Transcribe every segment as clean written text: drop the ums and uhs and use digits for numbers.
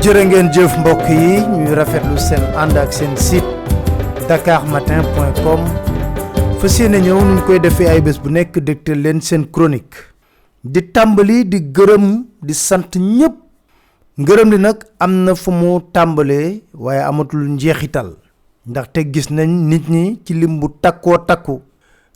jërë ngeen jëf mbokk yi ñuy rafetlu seen ànd ak seen site dakarmatin.com fas yéene ñëw ñu koy defee ay bés bu nekk dégtal leen seen chronique di tàmbali di gërëm di sant ñëpp ngërëm li nag am na fu mu tàmbalee waaye amatul njeexital ndaxte gis nañ nit ñi ci lim bu takkoo takku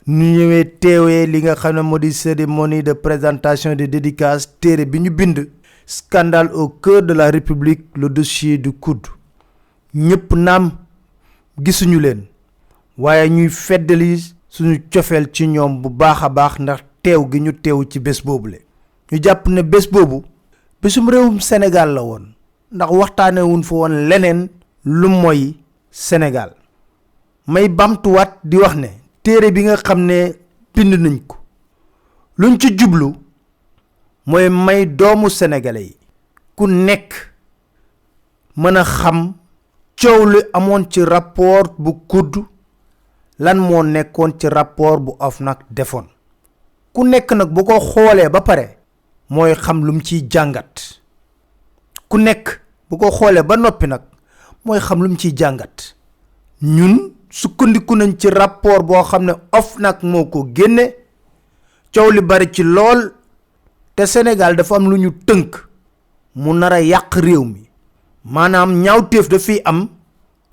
ñu ñëwee teewee li nga xam ne moo di cérémonie de présentation de dédicace téere bi ñu bind scandale au cœur de la République, le dossier du coude. ñëpp naam gisuñu leen waaye ñuy feddali suñu cofeel ci ñoom bu baax a baax ndax teew gi ñu teew ci bés boobule. ñu jàpp ne bés boobu bésum réewum Sénégal la woon ndax waxtaane wuñ fa woon leneen lu mooy Sénégal. may bamtuwaat di wax ne téere bi nga xam ne bind nañ ko luñ ci jublu mooy may doomu sénégalais yi ku nekk mën a xam coow li amoon ci rapport bu kudd lan moo nekkoon ci rapport bu OFNAC defoon ku nekk nag bu ko xoolee ba pare mooy xam lum ciy jàngat ku nekk bu ko xoolee ba noppi nag mooy xam lum ciy jàngat ñun sukkandiku nañ ci rapport boo xam ne OFNAC moo ko génne coow li bari ci lool te Sénégal dafa am lu ñu tënk mu nar a yàq réew mi maanaam ñaawteef da fi am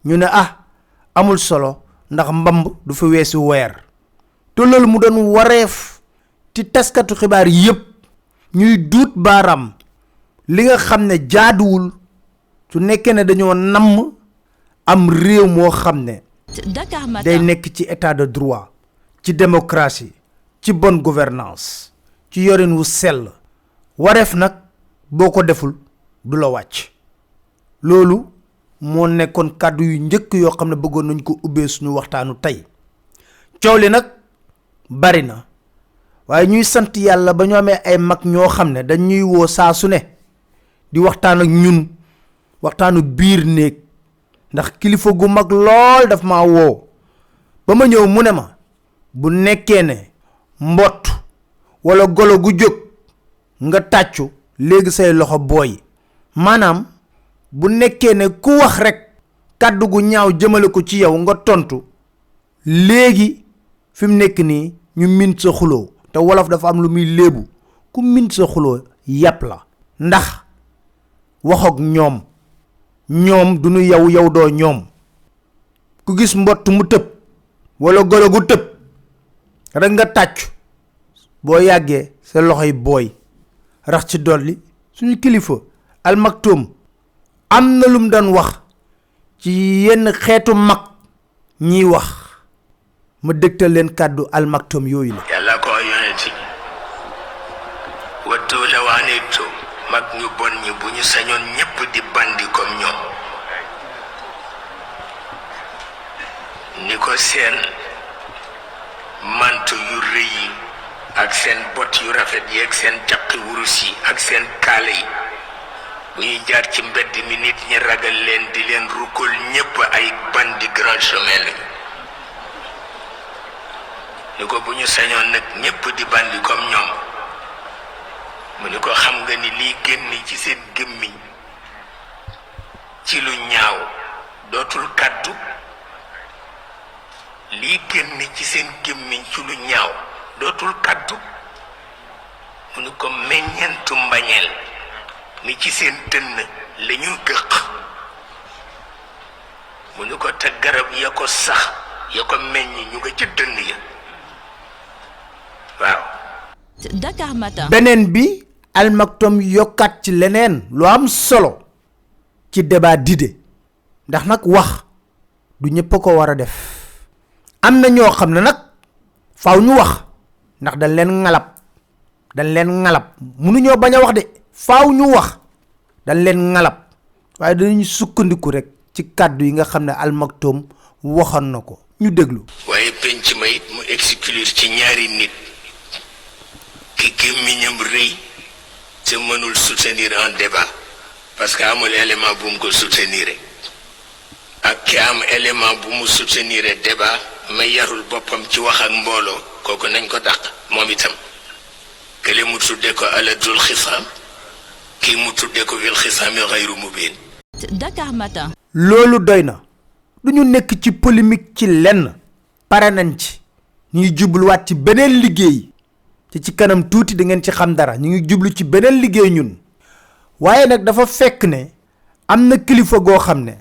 ñu ne amul solo ndax mbamb du fa weesu weer te loolu mu doon wareef ci taskatu xibaar yépp ñuy duut baaraam li nga xam ne jaaduwul su nekkee ne dañoo namm am réew moo xam ne day nekk ci état de droit ci démocratie ci bonne gouvernance ci yorin wu sell wareef nag boo ko deful du la wàcc loolu moo nekkoon kàddu yu njëkk yoo xam ne bëggoon nañ ko ubbee suñu waxtaanu tey coow li nag bari na waaye ñuy sant yàlla ba ñu amee ay mag ñoo xam ne dañuy woo saa su ne di waxtaan ak ñun waxtaanu biir néeg ndax kilifa gu mag lool daf maa woo ba ma ñëw mu ne ma bu nekkee ne mbott wala golo gu jóg nga tàccu léegi say loxo booy maanaam bu nekkee ne ku wax rek kàddu gu ñaaw jëmale ko ci yow nga tontu léegi fi mu nekk nii ñu min sa xuloo te wolof dafa am lu muy léebu ku min sa xuloo yàpp la ndax waxook ñoom duñu yow doo ñoom ku gis mbott mu tëb wala golo gu tëb rek nga tàccu boo yàggee sa loxoy booy rax ci dolli suñu kilifa Al Maktoum am na lum doon wax ci yenn xeetu mag ñiy wax ma dégtal leen kàddu Al Maktoum yooyu la yàlla ko yonenti wattu la waanittu mag ñu bon ñi bu ñu sañoon ñépp di bandi comme ñoom ni ko seen mantu yu rëy yi ak seen bot yu rafet yi ak seen caqi wurus yi ak seen kaala yi bu ñuy jaar ci mbedd mi nit ñi ragal leen di leen rukkul ñépp ay bandi grand chemin lañu ni ko bu ñu sañoon nag ñépp di bandi comme ñoom mu ni ko xam nga ni lii génn ci seen gémmiñ ci lu ñaaw dootul kaddu lii génn ci seen gémmiñ ci lu ñaaw dootul kaddu mu ni ko meññentu mbañeel mi ci seen dënn la ñu gëq mu ni ko te garab ya ko sax ya ko meññ ñu nga ci dënn ya waaw beneen bi Al Maktoum yokkat ci leneen lu am solo ci débat d'idées ndax nak wax du ñepp ko wara def amna ño xamne nak faaw ñu wax ndax dañ leen ngalab mënu ñoo baña wax de faaw ñu wax dañ leen ngalab waye dañu sukkandiku rek ci kaddu yi nga xamne Al Maktoum waxon nako ñu déglu waye penc may mu exclure ci ñaari nit ki gémmiñam reuy te mënul soutenir un débat parce que amul élément bu mu ko soutenir ak ki am élément bu mu soutenir débat may yarul boppam ci wax ak mbooloo kooku nañ ko dàq moom itam kële mu tudde ko aladul xisaam kii mu tudde ko wil xisaami xayru mubin. Dakar Matin. loolu doy na duñu nekk ci polémique ci lenn pare nañ ci ñu ngi jubluwaat ci beneen liggéey ci kanam tuuti da ngeen ci xam dara ñu ngi jublu ci beneen liggéey ñun waaye nag dafa fekk ne am na kilifa goo xam ne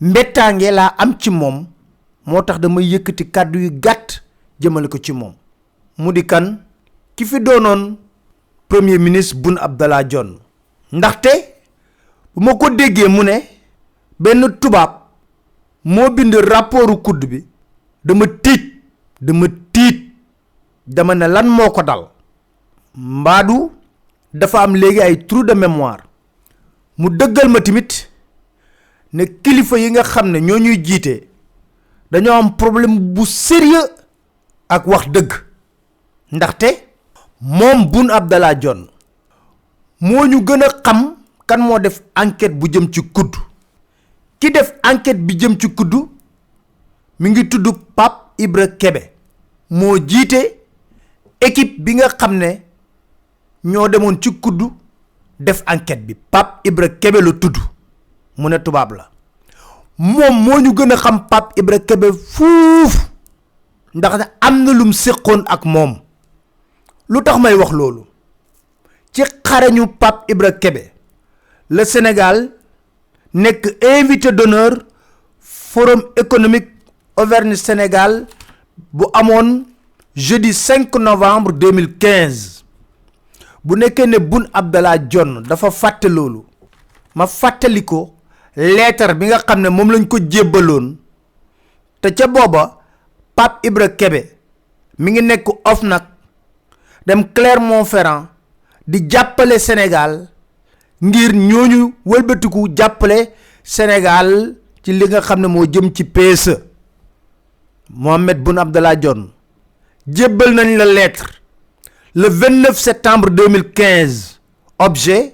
mbettaange laa am ci moom moo tax dama yëkkati kàddu yu gàtt jëmale ko ci moom mu di kan ki fi doonoon premier ministre Boun Abdallah Dionne ndaxte bu ma ko déggee mu ne benn tubaab moo bind rapportu COUD bi dama tiit dama ne lan moo ko dal mbaadu dafa am léegi ay trou de mémoire mu dëggal ma timit ne kilifa yi nga xam ne ñoo ñuy jiite dañoo am problème bu sérieux ak wax dëgg ndaxte moom Boun Abdallah Dionne moo ñu gën a xam kan moo def enquête bu jëm ci COUD ki def enquête bi jëm ci COUD mi ngi tudd Pape Ibra Kébé moo jiite équipe bi nga xam ne ñoo demoon ci COUD def enquête bi Pape Ibra Kébé la tudd mu ne tubaab la moom moo ñu gën a xam Pape Ibra Kébé fuuf ndax am na lum séqoon ak moom lu tax may wax loolu ci xarañu Pape Ibra Kébé le Sénégal nekk invité d'honneur forum économique Auvergne Sénégal bu amoon jeudi 5 novembre 2015 bu nekkee ne Boun Abdallah Dionne dafa fàtte loolu ma fàttali ko lettre bi nga xam ne moom lañ ko jébbaloon te ca booba Pape Ibra Kébé mi ngi nekk OFNAC dem Clermont-Ferrand di jàppale Sénégal ngir ñooñu wëlbatiku jàppale Sénégal ci li nga xam ne moo jëm ci PSE Mohamed Boun Abdallah Dionne jébbal nañ la lettre le 29 septembre 2015 objet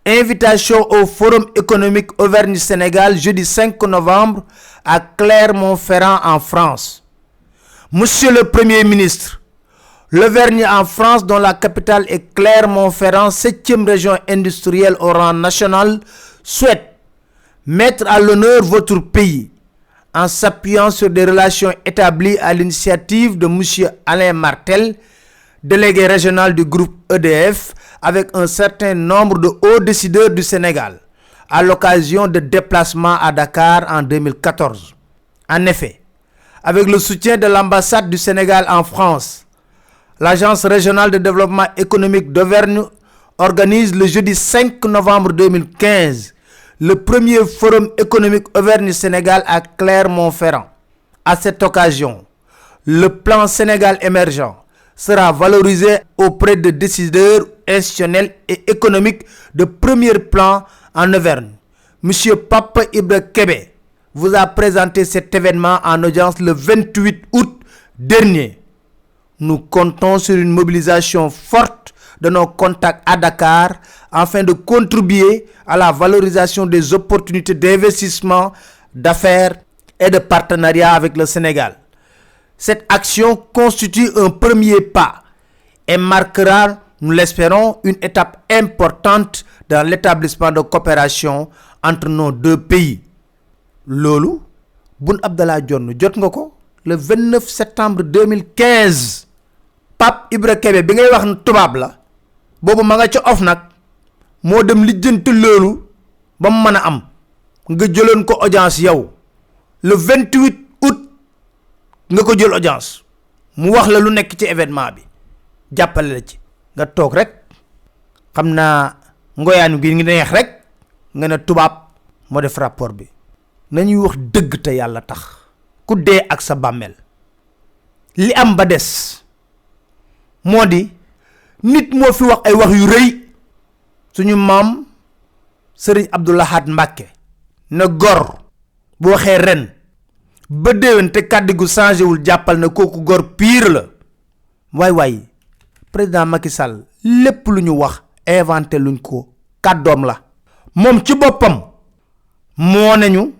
invitation au forum économique Auvergne-Sénégal jeudi 5 novembre à Clermont-Ferrand en France. Monsieur le Premier ministre, l'Auvergne en France, dont la capitale est Clermont-Ferrand, 7e région industrielle au rang national, souhaite mettre à l'honneur votre pays en s'appuyant sur des relations établies à l'initiative de monsieur Alain Martel, délégué régional du groupe EDF, avec un certain nombre de hauts décideurs du Sénégal, à l'occasion de déplacements à Dakar en 2014. En effet, avec le soutien de l'ambassade du Sénégal en France, l'Agence régionale de développement économique d'Auvergne organise le jeudi 5 novembre 2015 le premier forum économique Auvergne-Sénégal à Clermont-Ferrand. À cette occasion, le plan Sénégal émergent sera valorisé auprès de décideurs institutionnels et économiques de premier plan en Auvergne. Monsieur Pape Ibra Kébé vous a présenté cet événement en audience le 28 août dernier. Nous comptons sur une mobilisation forte de nos contacts à Dakar afin de contribuer à la valorisation des opportunités d'investissement, d'affaires et de partenariat avec le Sénégal. Cette action constitue un premier pas et marquera, nous l'espérons, une étape importante dans l'établissement de coopération entre nos deux pays. Lolu, Boun Abdallah Dionne jot nga ko le 29 septembre 2015 Pape Ibra Kébé bi ngay wax tubaab la boobu ma nga ca OFNAC moo dem lijjanti loolu ba mu mën a am nga jëloon ko audience yow le 28 août nga ko jël audience mu wax la lu nekk ci événement bi jàppale la ci nga toog rek xamna ngoyanu gi ngi neex rek nga ne tubab mo def rapport bi nañuy wax deug te yalla tax ku dé ak sa bammel li am ba dess modi nit mo fi wax ay wax yu reuy suñu mam Serigne Abdoulahad Mbacké na gor bu waxé ren ba déwén te kàddu gu changé wul jàppal na kooku gor pire la way président Macky Sall lépp lu ñu wax inventé luñ ko kàddoom la moom ci boppam moo nañu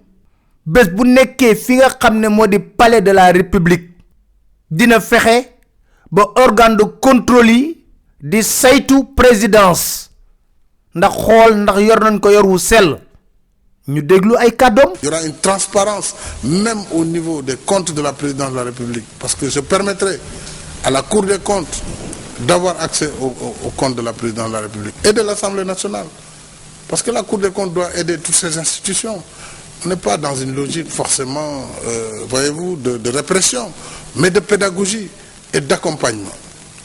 bés bu nekkee fi nga xam ne moo di palais de la république dina fexe ba organe de contrôle yi di saytu présidence ndax xool ndax yor nañ ko yor wu sell. Il y aura une transparence même au niveau des comptes de la présidence de la République parce que je permettrai à la Cour des comptes d'avoir accès aux comptes de la présidence de la République et de l'Assemblée nationale parce que la Cour des comptes doit aider toutes ces institutions. On n'est pas dans une logique forcément, voyez-vous, de répression, mais de pédagogie et d'accompagnement.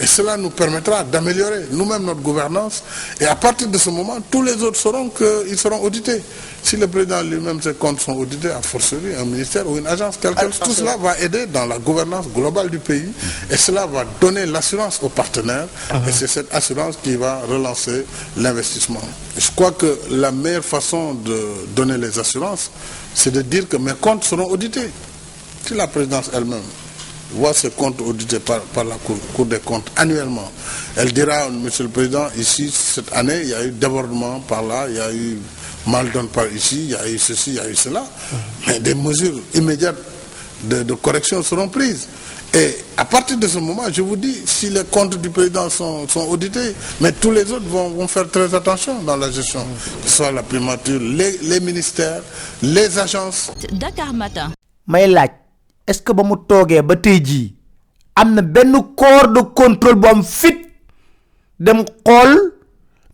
Et cela nous permettra d'améliorer nous-mêmes notre gouvernance. Et à partir de ce moment, tous les autres sauront qu'ils seront audités. Si le président lui-même, ses comptes sont audités, à forcerie, un ministère ou une agence, tout cela va aider dans la gouvernance globale du pays. Et cela va donner l'assurance aux partenaires. Et c'est cette assurance qui va relancer l'investissement. Je crois que la meilleure façon de donner les assurances, c'est de dire que mes comptes seront audités. Si la présidence elle-même voit ses comptes audités par la Cour des comptes annuellement. Elle dira, Monsieur le Président, ici, cette année, il y a eu débordement par là, il y a eu mal donne par ici, il y a eu ceci, il y a eu cela. Mais des mesures immédiates de correction seront prises. Et à partir de ce moment, je vous dis, si les comptes du président sont audités, mais tous les autres vont faire très attention dans la gestion, que ce soit la primature, les ministères, les agences. Dakar Matin. Est-ce que ba mu toogee ba tey jii am na benn corps de contrôle bu am fit dem xool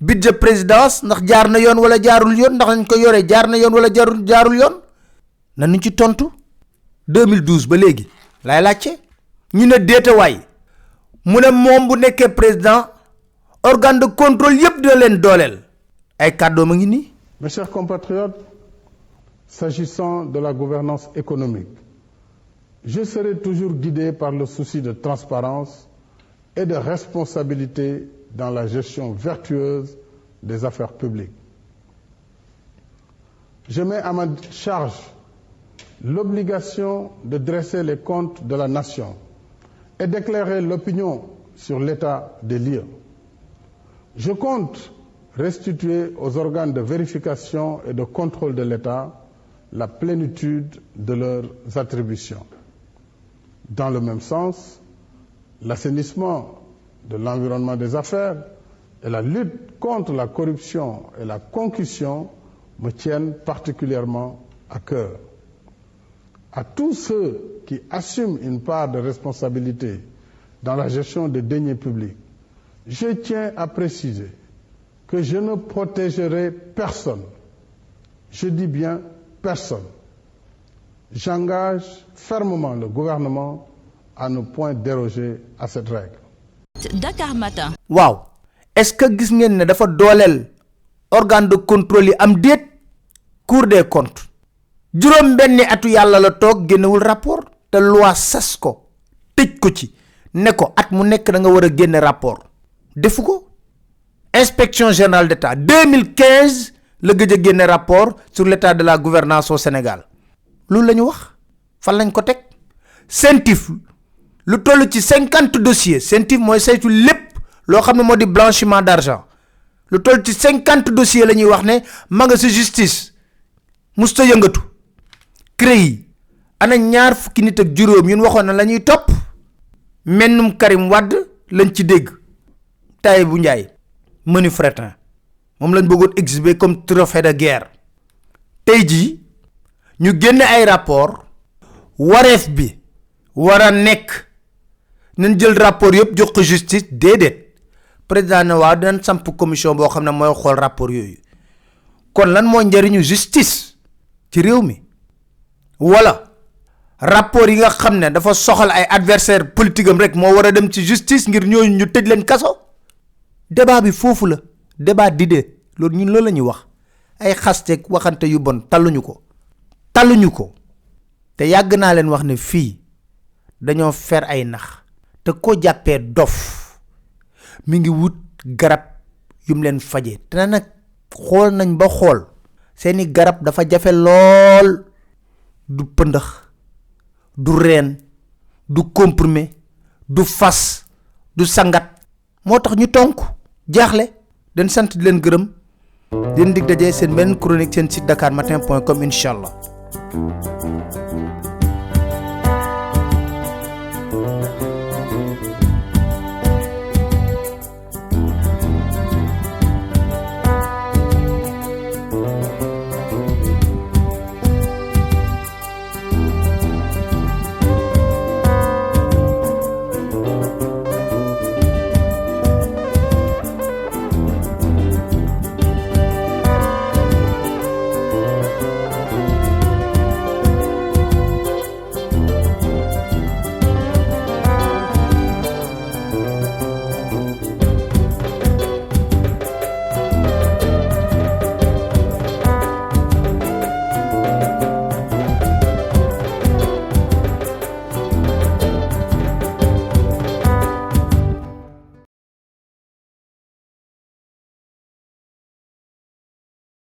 budget présidence ndax jaar na yoon wala jaarul yoon ndax nañ ko yoree jaar na yoon wala jaarul yoon nañu ci tontu 2012 ba léegi lay laajte ñu ne déetawaay mu ne moom bu nekkee président organe de contrôle yépp dina leen dooleel ay kàddoom a ngi nii. Mes chers compatriotes, s'agissant de la gouvernance économique, je serai toujours guidé par le souci de transparence et de responsabilité dans la gestion vertueuse des affaires publiques. Je mets à ma charge l'obligation de dresser les comptes de la nation et d'éclairer l'opinion sur l'état des lieux. Je compte restituer aux organes de vérification et de contrôle de l'État la plénitude de leurs attributions. Dans le même sens, l'assainissement de l'environnement des affaires et la lutte contre la corruption et la concussion me tiennent particulièrement à cœur. À tous ceux qui assument une part de responsabilité dans la gestion des deniers publics, je tiens à préciser que je ne protégerai personne. Je dis bien personne. J'engage fermement le gouvernement à ne point déroger à cette règle. Dakar Matin. Wow. Est-ce que gis ngeen ne dafa dolel organe de contrôle yi am déet Cour des comptes juróom benni atu yàlla la toog génnewul rapport te loi sas ko tëj ko ci ne ko at mu nekk da nga war a génne rapport defu ko. Inspection générale d'État 2015 le gëj a génne rapport sur l'état de la gouvernance au Sénégal loolu lañu wax fan lañ ko teg. Sentif lu toll ci 50 dossiers Sentif mooy saytu lépp loo xam ne moo di blanchiment d'argent lu toll ci 50 dossiers la ñuy wax ne ma nga ci justice musta yëngatu. CREI ana ñaar fukki nit ak juróom ñun waxoon na la ñuy topp mennum Karim Wade lañ ci dégg Tahibou Ndiaye Menu Fretin moom lañ bëggoon exhiber comme trophée de guerre. Tey jii ñu génne ay rapport wareef bi wara nekk nañ jël rapport yëpp jox ko justice déedéet président ne waaw dinañ samp commission boo xam ne mooy xool rapport yooyu kon lan moo njëriñu justice ci réew mi wala rapport yi nga xam ne dafa soxal ay adversaire politique am rek moo war a dem ci justice ngir ñooñu ñu tëj leen kaso débat bi foofu la débat d'idée loolu ñun loolu lañuy wax ay xaste waxante yu bon taluñu ko te yàgg naa leen wax ne fii dañoo fer ay nax te ko jàppee dof mi ngi wut garab yum leen faje te nag xool nañ ba xool seeni garab dafa jafe lool du pëndax du reen du comprimé du fas du sangat moo tax ñu tonk jaaxle den sant di leen gërëm den dig dajee seen benn chronique seen site dakarmatin.com inshallah